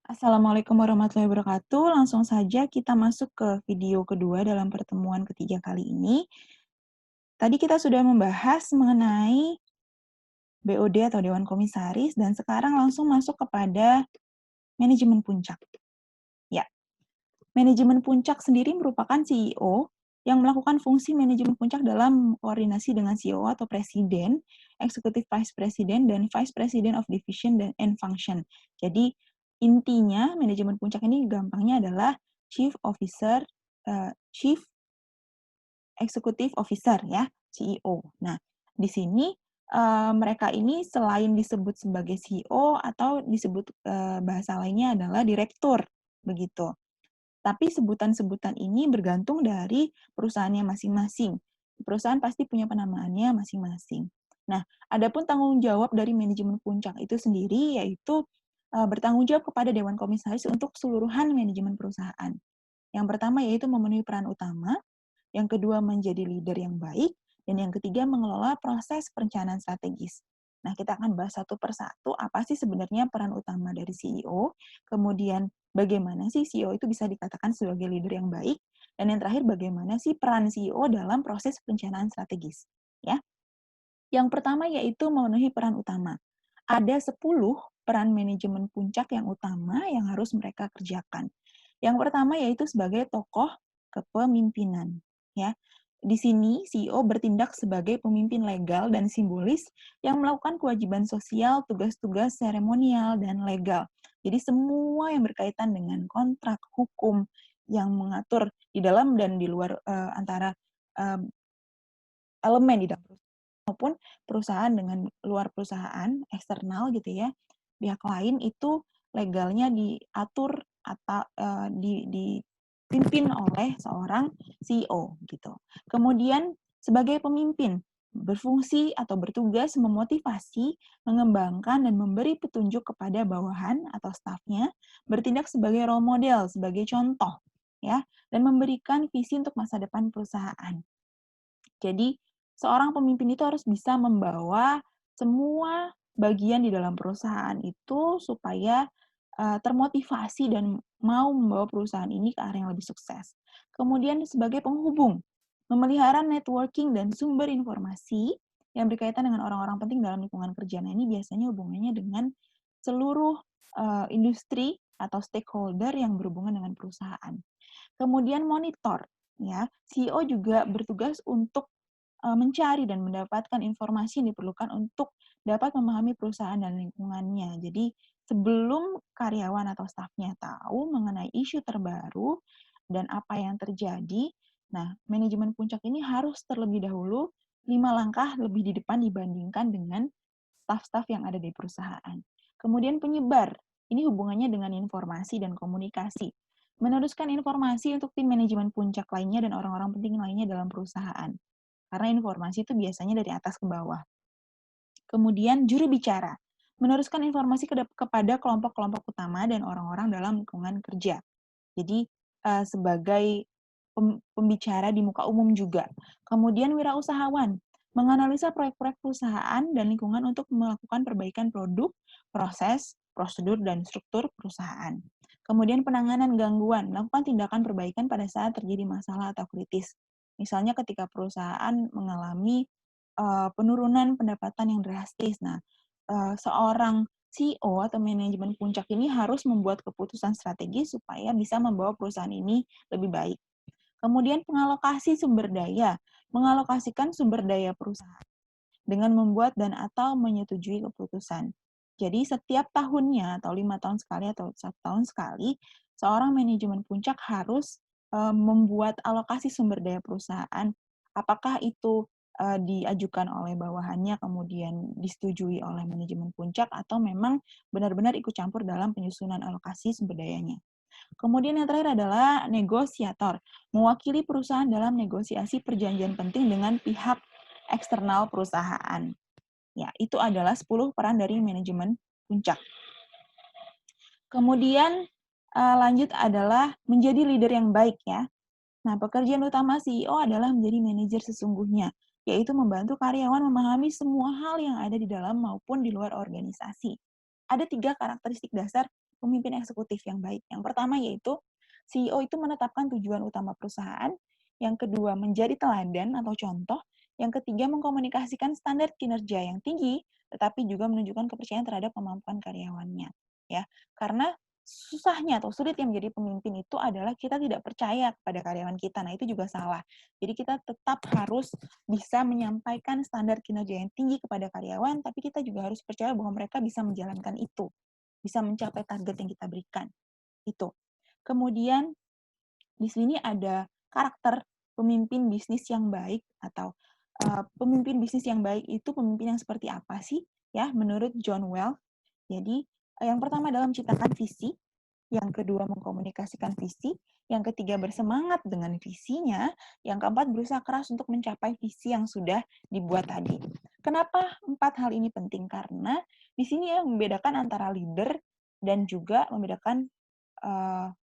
Assalamualaikum warahmatullahi wabarakatuh. Langsung saja kita masuk ke video kedua dalam pertemuan ketiga kali ini. Tadi kita sudah membahas mengenai BOD atau Dewan Komisaris dan sekarang langsung masuk kepada manajemen puncak. Ya, manajemen puncak sendiri merupakan CEO yang melakukan fungsi manajemen puncak dalam koordinasi dengan CEO atau presiden, executive vice president, dan vice president of division and function. Jadi intinya manajemen puncak ini gampangnya adalah chief executive officer ya, CEO. Nah, di sini mereka ini selain disebut sebagai CEO atau disebut bahasa lainnya adalah direktur begitu. Tapi sebutan-sebutan ini bergantung dari perusahaannya masing-masing. Perusahaan pasti punya penamaannya masing-masing. Nah, adapun tanggung jawab dari manajemen puncak itu sendiri yaitu bertanggung jawab kepada Dewan Komisaris untuk keseluruhan manajemen perusahaan. Yang pertama yaitu memenuhi peran utama, yang kedua menjadi leader yang baik, dan yang ketiga mengelola proses perencanaan strategis. Nah, kita akan bahas satu persatu apa sih sebenarnya peran utama dari CEO, kemudian bagaimana sih CEO itu bisa dikatakan sebagai leader yang baik, dan yang terakhir bagaimana sih peran CEO dalam proses perencanaan strategis. Ya, yang pertama yaitu memenuhi peran utama. Ada 10 peran manajemen puncak yang utama yang harus mereka kerjakan. Yang pertama yaitu sebagai tokoh kepemimpinan. Ya, di sini CEO bertindak sebagai pemimpin legal dan simbolis yang melakukan kewajiban sosial, tugas-tugas seremonial, dan legal. Jadi semua yang berkaitan dengan kontrak, hukum, yang mengatur di dalam dan di luar antara elemen di dalam maupun perusahaan dengan luar perusahaan, eksternal gitu ya, pihak lain itu legalnya diatur atau dipimpin oleh seorang CEO gitu. Kemudian sebagai pemimpin, berfungsi atau bertugas memotivasi, mengembangkan dan memberi petunjuk kepada bawahan atau stafnya, bertindak sebagai role model, sebagai contoh ya, dan memberikan visi untuk masa depan perusahaan. Jadi, seorang pemimpin itu harus bisa membawa semua bagian di dalam perusahaan itu supaya termotivasi dan mau membawa perusahaan ini ke arah yang lebih sukses. Kemudian sebagai penghubung, memelihara networking dan sumber informasi yang berkaitan dengan orang-orang penting dalam lingkungan kerja. Nah, ini biasanya hubungannya dengan seluruh industri atau stakeholder yang berhubungan dengan perusahaan. Kemudian monitor, ya. CEO juga bertugas untuk mencari dan mendapatkan informasi yang diperlukan untuk dapat memahami perusahaan dan lingkungannya. Jadi, sebelum karyawan atau stafnya tahu mengenai isu terbaru dan apa yang terjadi, nah, manajemen puncak ini harus terlebih dahulu 5 langkah lebih di depan dibandingkan dengan staf-staf yang ada di perusahaan. Kemudian penyebar, ini hubungannya dengan informasi dan komunikasi. Meneruskan informasi untuk tim manajemen puncak lainnya dan orang-orang penting lainnya dalam perusahaan. Karena informasi itu biasanya dari atas ke bawah. Kemudian juru bicara, meneruskan informasi kepada kelompok-kelompok utama dan orang-orang dalam lingkungan kerja. Jadi sebagai pembicara di muka umum juga. Kemudian wirausahawan, menganalisa proyek-proyek perusahaan dan lingkungan untuk melakukan perbaikan produk, proses, prosedur, dan struktur perusahaan. Kemudian penanganan gangguan, melakukan tindakan perbaikan pada saat terjadi masalah atau kritis. Misalnya ketika perusahaan mengalami penurunan pendapatan yang drastis. Nah, seorang CEO atau manajemen puncak ini harus membuat keputusan strategis supaya bisa membawa perusahaan ini lebih baik. Kemudian pengalokasi sumber daya, mengalokasikan sumber daya perusahaan dengan membuat dan atau menyetujui keputusan. Jadi setiap tahunnya atau 5 tahun sekali atau 1 tahun sekali, seorang manajemen puncak harus membuat alokasi sumber daya perusahaan. Apakah itu diajukan oleh bawahannya kemudian disetujui oleh manajemen puncak atau memang benar-benar ikut campur dalam penyusunan alokasi sumber dayanya. Kemudian yang terakhir adalah negosiator, mewakili perusahaan dalam negosiasi perjanjian penting dengan pihak eksternal perusahaan. Ya, itu adalah 10 peran dari manajemen puncak. Kemudian lanjut adalah menjadi leader yang baik ya. Nah, pekerjaan utama CEO adalah menjadi manajer sesungguhnya, yaitu membantu karyawan memahami semua hal yang ada di dalam maupun di luar organisasi. Ada 3 karakteristik dasar pemimpin eksekutif yang baik. Yang pertama yaitu CEO itu menetapkan tujuan utama perusahaan, yang kedua menjadi teladan atau contoh, yang ketiga mengkomunikasikan standar kinerja yang tinggi, tetapi juga menunjukkan kepercayaan terhadap kemampuan karyawannya. Ya, karena susahnya atau sulit yang menjadi pemimpin itu adalah kita tidak percaya kepada karyawan kita. Nah, itu juga salah. Jadi kita tetap harus bisa menyampaikan standar kinerja yang tinggi kepada karyawan, tapi kita juga harus percaya bahwa mereka bisa menjalankan itu, bisa mencapai target yang kita berikan. Itu. Kemudian di sini ada karakter pemimpin bisnis yang baik atau pemimpin bisnis yang baik itu pemimpin yang seperti apa sih? Ya, menurut John Wells. Jadi, yang pertama adalah menciptakan visi, yang kedua mengkomunikasikan visi, yang ketiga bersemangat dengan visinya, yang keempat berusaha keras untuk mencapai visi yang sudah dibuat tadi. Kenapa 4 hal ini penting? Karena di sini yang membedakan antara leader dan juga membedakan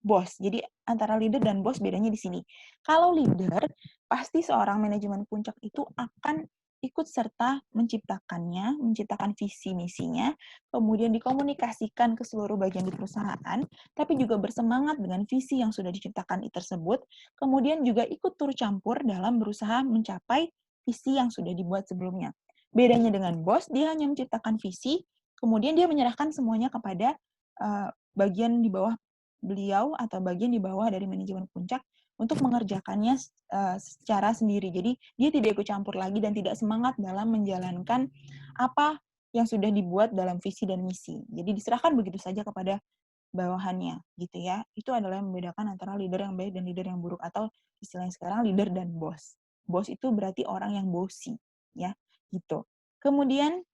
bos. Jadi antara leader dan bos bedanya di sini. Kalau leader, pasti seorang manajemen puncak itu akan ikut serta menciptakan visi misinya, kemudian dikomunikasikan ke seluruh bagian di perusahaan, tapi juga bersemangat dengan visi yang sudah diciptakan tersebut, kemudian juga ikut turut campur dalam berusaha mencapai visi yang sudah dibuat sebelumnya. Bedanya dengan bos, dia hanya menciptakan visi, kemudian dia menyerahkan semuanya kepada bagian di bawah beliau atau bagian di bawah dari manajemen puncak untuk mengerjakannya secara sendiri. Jadi dia tidak ikut campur lagi dan tidak semangat dalam menjalankan apa yang sudah dibuat dalam visi dan misi. Jadi diserahkan begitu saja kepada bawahannya, gitu ya. Itu adalah yang membedakan antara leader yang baik dan leader yang buruk atau istilahnya sekarang leader dan bos. Bos itu berarti orang yang bossy, ya, gitu. Kemudian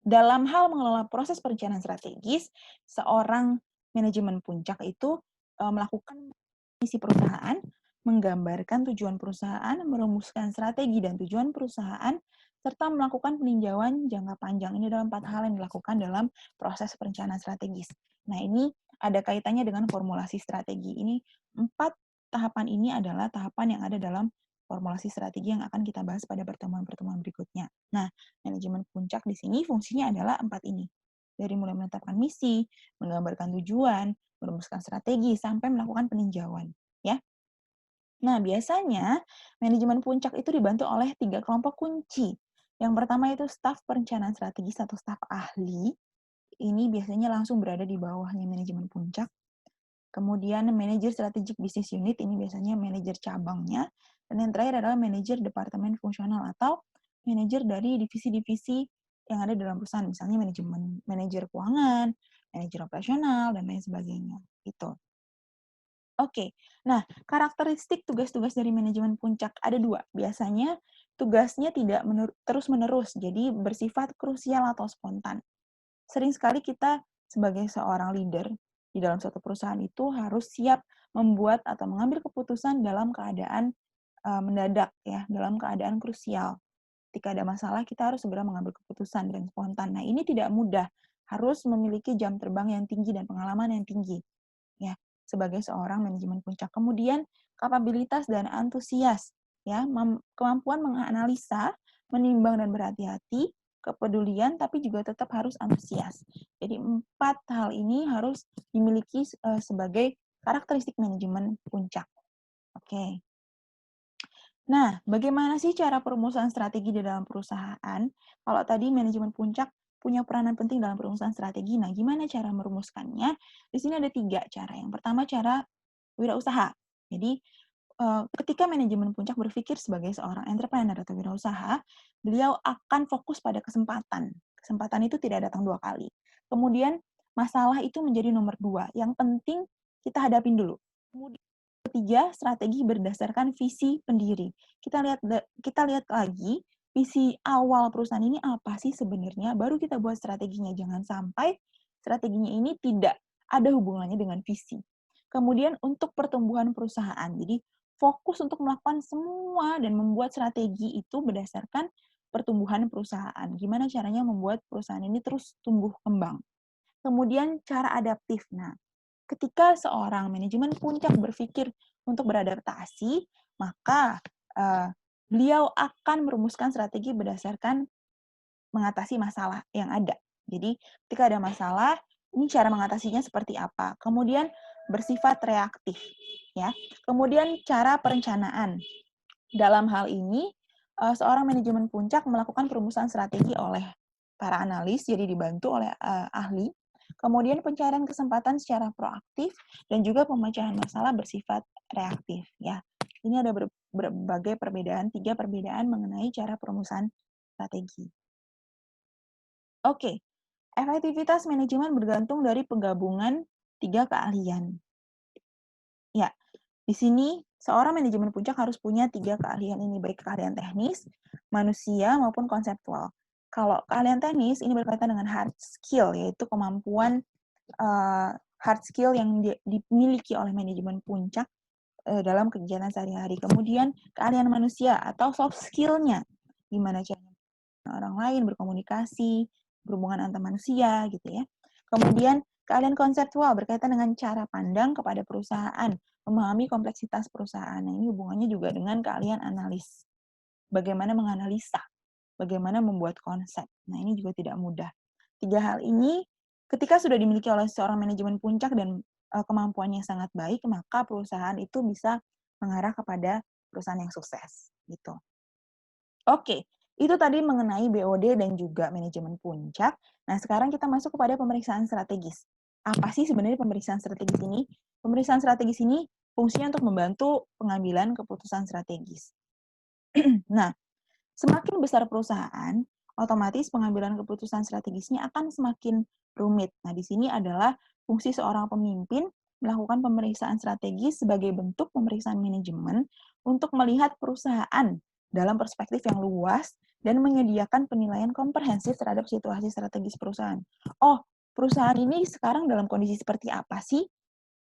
dalam hal mengelola proses perencanaan strategis, seorang manajemen puncak itu melakukan misi perusahaan, menggambarkan tujuan perusahaan, merumuskan strategi dan tujuan perusahaan, serta melakukan peninjauan jangka panjang. Ini dalam 4 hal yang dilakukan dalam proses perencanaan strategis. Nah, ini ada kaitannya dengan formulasi strategi. Ini 4 tahapan ini adalah tahapan yang ada dalam formulasi strategi yang akan kita bahas pada pertemuan-pertemuan berikutnya. Nah, manajemen puncak di sini fungsinya adalah 4 ini. Dari mulai menetapkan misi, menggambarkan tujuan, merumuskan strategi, sampai melakukan peninjauan. Ya. Nah, biasanya manajemen puncak itu dibantu oleh 3 kelompok kunci. Yang pertama itu staf perencanaan strategis atau staf ahli. Ini biasanya langsung berada di bawahnya manajemen puncak. Kemudian manajer strategic business unit, ini biasanya manajer cabangnya. Dan yang terakhir adalah manajer departemen fungsional atau manajer dari divisi-divisi yang ada dalam perusahaan. Misalnya manajer keuangan, manajer operasional, dan lain sebagainya. Itu. Oke, nah karakteristik tugas-tugas dari manajemen puncak ada 2. Biasanya tugasnya tidak terus-menerus, jadi bersifat krusial atau spontan. Sering sekali kita sebagai seorang leader di dalam suatu perusahaan itu harus siap membuat atau mengambil keputusan dalam keadaan mendadak ya, dalam keadaan krusial. Ketika ada masalah kita harus segera mengambil keputusan dan spontan. Nah, ini tidak mudah, harus memiliki jam terbang yang tinggi dan pengalaman yang tinggi ya sebagai seorang manajemen puncak. Kemudian kapabilitas dan antusias ya, kemampuan menganalisa, menimbang dan berhati-hati, kepedulian tapi juga tetap harus antusias. Jadi 4 hal ini harus dimiliki sebagai karakteristik manajemen puncak. Oke. Nah, bagaimana sih cara perumusan strategi di dalam perusahaan? Kalau tadi manajemen puncak punya peranan penting dalam perumusan strategi. Nah, gimana cara merumuskannya? Di sini ada 3 cara. Yang pertama cara wirausaha. Jadi, ketika manajemen puncak berpikir sebagai seorang entrepreneur atau wirausaha, beliau akan fokus pada kesempatan. Kesempatan itu tidak datang 2 kali. Kemudian masalah itu menjadi nomor 2. Yang penting kita hadapin dulu. Kemudian ketiga, strategi berdasarkan visi pendiri. Kita lihat lagi visi awal perusahaan ini apa sih sebenarnya, baru kita buat strateginya. Jangan sampai strateginya ini tidak ada hubungannya dengan visi. Kemudian untuk pertumbuhan perusahaan. Jadi fokus untuk melakukan semua dan membuat strategi itu berdasarkan pertumbuhan perusahaan. Gimana caranya membuat perusahaan ini terus tumbuh kembang. Kemudian cara adaptif. Nah, ketika seorang manajemen puncak berpikir untuk beradaptasi, maka beliau akan merumuskan strategi berdasarkan mengatasi masalah yang ada. Jadi, ketika ada masalah, Ini cara mengatasinya seperti apa. Kemudian bersifat reaktif, ya. Kemudian cara perencanaan. Dalam hal ini, seorang manajemen puncak melakukan perumusan strategi oleh para analis, jadi dibantu oleh ahli. Kemudian pencarian kesempatan secara proaktif dan juga pemecahan masalah bersifat reaktif, ya. Ini ada berbagai perbedaan, 3 perbedaan mengenai cara perumusan strategi. Oke, efektivitas manajemen bergantung dari penggabungan 3 keahlian. Ya, di sini seorang manajemen puncak harus punya 3 keahlian ini, baik keahlian teknis, manusia, maupun konseptual. Kalau keahlian teknis ini berkaitan dengan hard skill, yaitu kemampuan hard skill yang dimiliki oleh manajemen puncak dalam kegiatan sehari-hari. Kemudian keahlian manusia atau soft skill-nya, gimana caranya orang lain berkomunikasi, berhubungan antar manusia gitu ya. Kemudian keahlian konseptual berkaitan dengan cara pandang kepada perusahaan, memahami kompleksitas perusahaan. Nah, ini hubungannya juga dengan keahlian analis. Bagaimana menganalisa, bagaimana membuat konsep. Nah, ini juga tidak mudah. 3 hal ini ketika sudah dimiliki oleh seorang manajemen puncak dan kemampuannya sangat baik, maka perusahaan itu bisa mengarah kepada perusahaan yang sukses gitu. Oke, itu tadi mengenai BOD dan juga manajemen puncak. Nah, sekarang kita masuk kepada pemeriksaan strategis. Apa sih sebenarnya pemeriksaan strategis ini? Pemeriksaan strategis ini fungsinya untuk membantu pengambilan keputusan strategis. Nah, semakin besar perusahaan, otomatis pengambilan keputusan strategisnya akan semakin rumit. Nah, di sini adalah fungsi seorang pemimpin melakukan pemeriksaan strategis sebagai bentuk pemeriksaan manajemen untuk melihat perusahaan dalam perspektif yang luas dan menyediakan penilaian komprehensif terhadap situasi strategis perusahaan. Oh, perusahaan ini sekarang dalam kondisi seperti apa sih?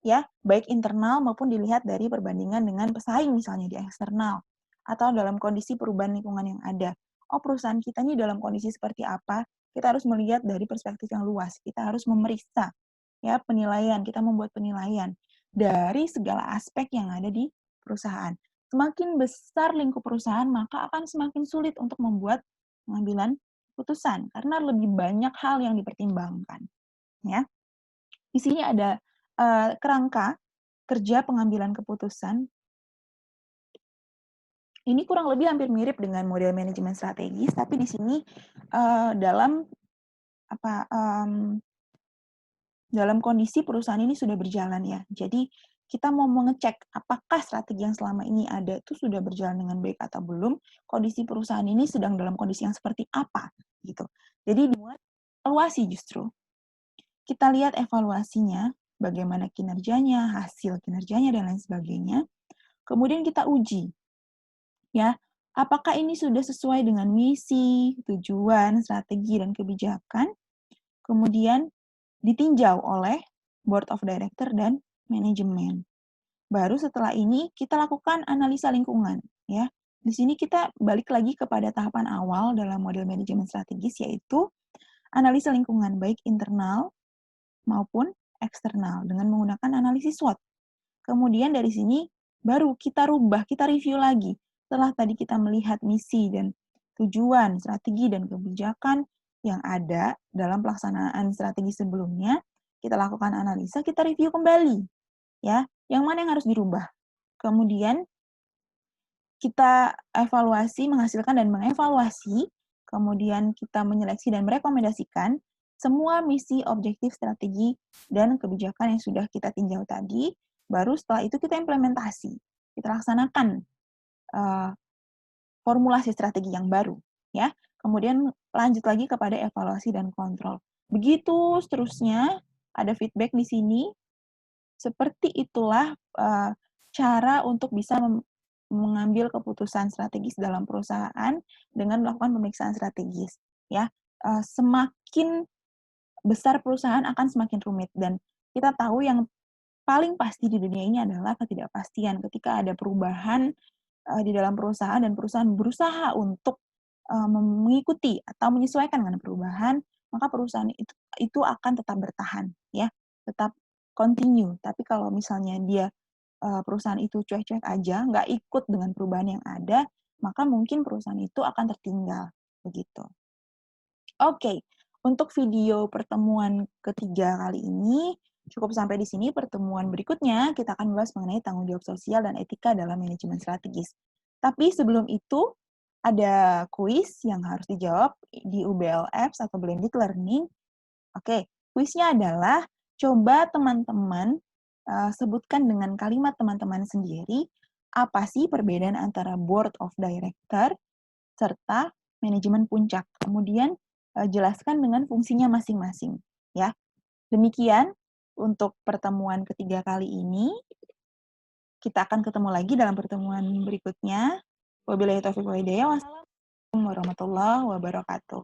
Ya, baik internal maupun dilihat dari perbandingan dengan pesaing misalnya di eksternal atau dalam kondisi perubahan lingkungan yang ada. Oh, perusahaan kita ini dalam kondisi seperti apa? Kita harus melihat dari perspektif yang luas. Kita harus memeriksa ya penilaian, kita membuat penilaian dari segala aspek yang ada di perusahaan. Semakin besar lingkup perusahaan, maka akan semakin sulit untuk membuat pengambilan putusan karena lebih banyak hal yang dipertimbangkan, ya. Di sini ada kerangka kerja pengambilan keputusan. Ini kurang lebih hampir mirip dengan model manajemen strategis, tapi di sini dalam apa dalam kondisi perusahaan ini sudah berjalan ya. Jadi kita mau mengecek apakah strategi yang selama ini ada itu sudah berjalan dengan baik atau belum. Kondisi perusahaan ini sedang dalam kondisi yang seperti apa gitu. Jadi dimulai evaluasi justru. Kita lihat evaluasinya, bagaimana kinerjanya, hasil kinerjanya, dan lain sebagainya. Kemudian kita uji, ya, apakah ini sudah sesuai dengan misi, tujuan, strategi, dan kebijakan. Kemudian ditinjau oleh Board of Director dan manajemen. Baru setelah ini kita lakukan analisa lingkungan, ya. Di sini kita balik lagi kepada tahapan awal dalam model manajemen strategis, yaitu analisa lingkungan baik internal maupun eksternal dengan menggunakan analisis SWOT. Kemudian dari sini baru kita rubah, kita review lagi. Setelah tadi kita melihat misi dan tujuan, strategi, dan kebijakan yang ada dalam pelaksanaan strategi sebelumnya, kita lakukan analisa, kita review kembali. Ya, yang mana yang harus dirubah. Kemudian kita evaluasi, menghasilkan dan mengevaluasi, kemudian kita menyeleksi dan merekomendasikan semua misi, objektif, strategi, dan kebijakan yang sudah kita tinjau tadi. Baru setelah itu kita implementasi, kita laksanakan formulasi strategi yang baru, ya. Kemudian lanjut lagi kepada evaluasi dan kontrol. Begitu seterusnya, ada feedback di sini. Seperti itulah cara untuk bisa mengambil keputusan strategis dalam perusahaan dengan melakukan pemeriksaan strategis. Ya, semakin besar perusahaan akan semakin rumit dan kita tahu yang paling pasti di dunia ini adalah ketidakpastian. Ketika ada perubahan di dalam perusahaan dan perusahaan berusaha untuk mengikuti atau menyesuaikan dengan perubahan, maka perusahaan itu akan tetap bertahan, ya, tetap continue. Tapi kalau misalnya dia perusahaan itu cuek-cuek aja, nggak ikut dengan perubahan yang ada, maka mungkin perusahaan itu akan tertinggal, begitu. Oke, Untuk video pertemuan ketiga kali ini, cukup sampai di sini. Pertemuan berikutnya, kita akan membahas mengenai tanggung jawab sosial dan etika dalam manajemen strategis. Tapi sebelum itu, ada kuis yang harus dijawab di UBLF atau Blended Learning. Oke, kuisnya adalah coba teman-teman sebutkan dengan kalimat teman-teman sendiri, apa sih perbedaan antara Board of Director serta manajemen puncak. Kemudian jelaskan dengan fungsinya masing-masing, ya. Demikian untuk pertemuan ketiga kali ini. Kita akan ketemu lagi dalam pertemuan berikutnya. Wabillahi taufiq wal hidayah. Wassalamualaikum warahmatullahi wabarakatuh.